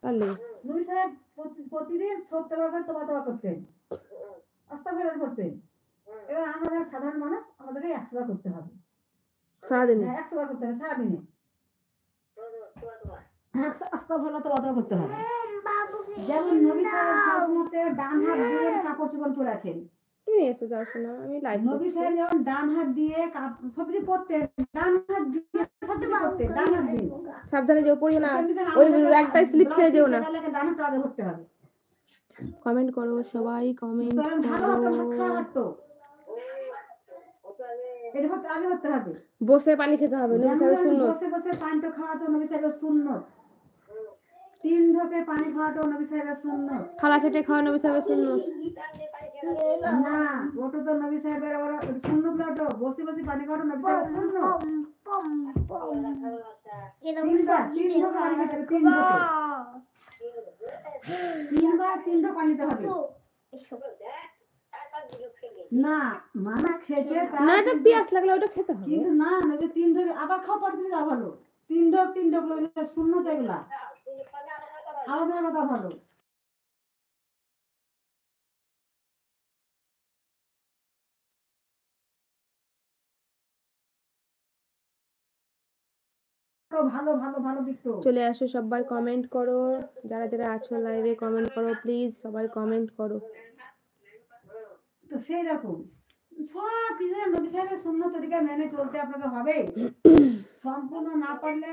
তাহলে নবী সাহেব প্রতিদিন 70 বার তওবা করতেন, আস্তাগফিরুল্লাহ করতেন। এবার আমরা যারা সাধারণ মানুষ আমাদেরকে 100 বার করতে হবে সারাদিনে। 100 বার করতে হবে সারাদিনে। আস্তাগফিরুল্লাহ তওবা করতে হবে। যেমন নবী সাহেব সবসময় ডান হাত দিয়ে কাপড় চোপড় পরে আছেন। তুমি এসে যাও শোনা, আমি লাইভ করছি। নবী সাহেব যেমন ডান হাত দিয়ে সবজি পরতেন, ডান হাত দিয়ে সবজি পরতেন, ডান হাত দিয়ে। সাবধানে যেও, পড়িও না, ওই একটা স্লিপ খেয়ে যেও না। ডান হাতটা আগে ধরতে হবে। কমেন্ট করো সবাই, কমেন্ট ভালো করো। ভাত খাওয়া হাঁটতো, এটা আগে করতে হবে। বসে পানি খেতে হবে, নবী সাহেবের সুন্নত। বসে বসে পানিটা খাওয়াতো নবী সাহেবের সুন্নত। 3 ঢোকে পানি খাওয়াতো নবী সাহেবের সুন্নত। থালা চেটে খাওয়া নবী সাহেবের সুন্নত। না ওটা তো নবী সাহেবের সুন্নত না, ওটা বসে বসে পানি খাওয়াতো নবী সাহেবের সুন্নত। 3 ঢোকে পানি খেতে হবে, 3 ঢোকে 3 ঢোক পানি দিতে হবে। না মানুষ খেয়েছে না, এটা পিয়াস লাগলে ওটা খেতে হবে, কিন্তু না যে 3 ঢোক আবার খাওয়া পর তুমি ভালো। 3 ঢোক সুন্নত এগুলা আলাদা কথা ভালো। ভালো ভালো ভালো দিকতো। চলে আসো সবাই, কমেন্ট করো, যারা যারা আছো লাইভে কমেন্ট করো প্লিজ, সবাই কমেন্ট করো। তো সেই রকম সব কিছু নবী সাহেবের সুন্নত তরিকা মেনে চলতে আপনাকে হবে। সম্পূর্ণ না পারলে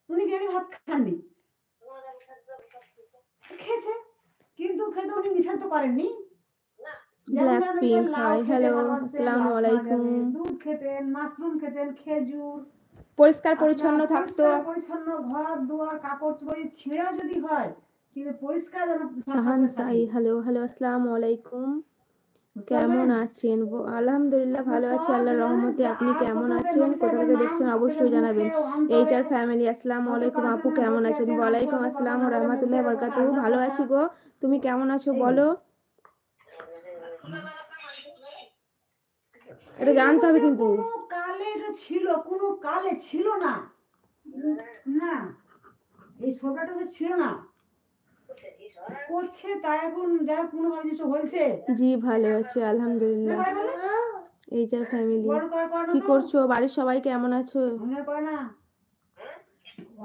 উনি বিরিয়ানি ভাত খাননি, খেয়েছে কিন্তু খেতে উনি নিষেধ তো করেননি। ব্ল্যাকপিঙ্ক হাই, হ্যালো, আসসালামু আলাইকুম। দুধ খেতেন, মাশরুম খেতেন, খেজুর, পরিষ্কার পরিচ্ছন্ন থাকতো, পরিচ্ছন্ন ঘর দুয়ার কাপড় চোপড় ছেঁড়া যদি হয় কিন্তু পরিষ্কার যেন। সাহান সাই, হ্যালো হ্যালো, আসসালামু আলাইকুম। কেমন আছেন? আলহামদুলিল্লাহ ভালো আছি আল্লাহর রহমতে। আপনি কেমন আছেন? কোথা থেকে দেখছেন অবশ্যই জানাবেন। এইচআর ফ্যামিলি, আসসালামু আলাইকুম। আপু কেমন আছেন? ওয়ালাইকুম আসসালাম ওয়া রাহমাতুল্লাহি ওয়া বারাকাতুহু। ভালো আছি গো, তুমি কেমন আছো বলো? এটা জানতে হবে কিন্তু। কোনো কালে এটা ছিল, কোনো কালে ছিল না। না এই সোফাটা তো ছিল না, করছে তাই এখন যারা কোনো ভাবে কিছু হয়েছে। জি ভালো আছি আলহামদুলিল্লাহ। এইচআর ফ্যামিলি, কি করছো? বাড়ির সবাই কেমন আছো? করে না,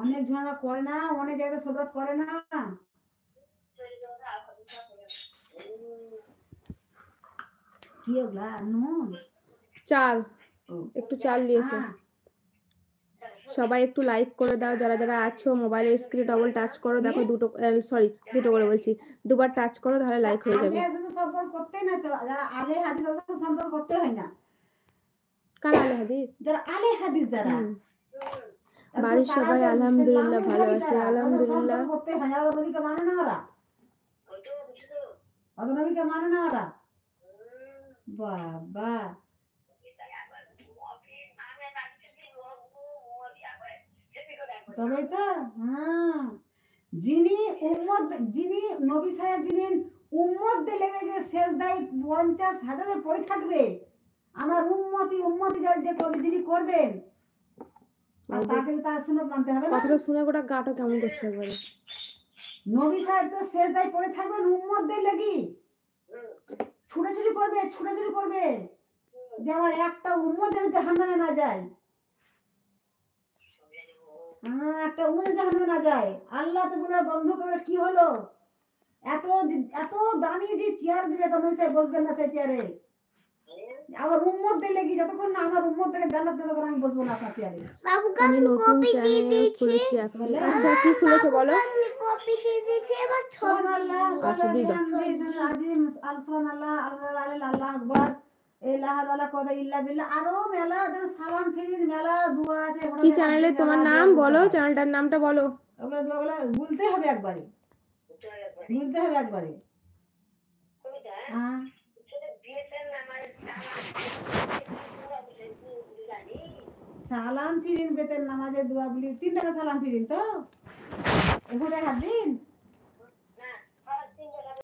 অনেক জনরা করে না, অনেক জায়গায় সোফা করে না। কি ওগুলা নুন চাল, একটু চাল দিয়েছে। সবাই একটু লাইক করে দাও যারা যারা আছো। মোবাইলের স্ক্রিনে ডবল টাচ করো, দেখো দুটো করে বলছি, দুবার টাচ করো তাহলে লাইক হয়ে যাবে। সম্পর্ক করতে না তো, যারা আলে হাদিস সম্পর্ক করতে হয় না। কার আলে হাদিস? যারা আলে হাদিস যারা। বাড়ির সবাই আলহামদুলিল্লাহ ভালো আছে আলহামদুলিল্লাহ। করতে হয় না, নবীকে মানে না ওরা, নবীকে মানে না ওরা। বাবা তবে তো যিনি উম্মত, যিনি নবী সাহেব, যিনি উম্মতদের লেগে যে সেজদায় 50,000 পড়ে থাকবে, আমার উম্মতি যে করবে, যিনি করবেন তাকে তার সুন্নাত মানতে হবে না। কথাটা শুনে গোটা গাটা কেমন করছে একবারে। নবী সাহেব তো সেজদায় পড়ে থাকবেন উম্মতদের লাগি, ছুটাছুটি করবে যে আমার একটা উম্মত যেন জাহান্নামে না যায়, একটা উম্মত জাহান্নামে না যায়। আল্লাহ তো বলে বন্ধ করে কি হলো, এত এত দামি যে চেয়ার দিবে নবী সাহেব বসবেন না সেই চেয়ারে। আমার উম্মত দিলে কি যতক্ষণ না আমার উম্মত থেকে জান্নাত দেবে তখন আমি বসবো না আপনার চেয়ারে। আমি নতুন চ্যানেল খুলেছি আপনি। আচ্ছা কি খুলেছো বলো? কপি দিয়ে দিয়েছি এবার সুবহানাল্লাহ, আচ্ছা দি দাও। আজিম সুবহানাল্লাহ, আল্লাহু আকবার, লা হাওলা ওয়ালা ইল্লা বিল্লাহ। আরো মেলা যেন সালাম ফিরির মেলা দোয়া আছে। কি চ্যানেলে তোমার নাম বলো, চ্যানেলটার নামটা বলো। ওগুলা দোয়াগুলা বলতে হবে একবারে, বলতে হবে একবারে। হ্যাঁ সালাম ফিরিন বেতের নামাজের দোয়াগুলি 3 টাকা সালাম ফিরিন তো এখন 1 দিন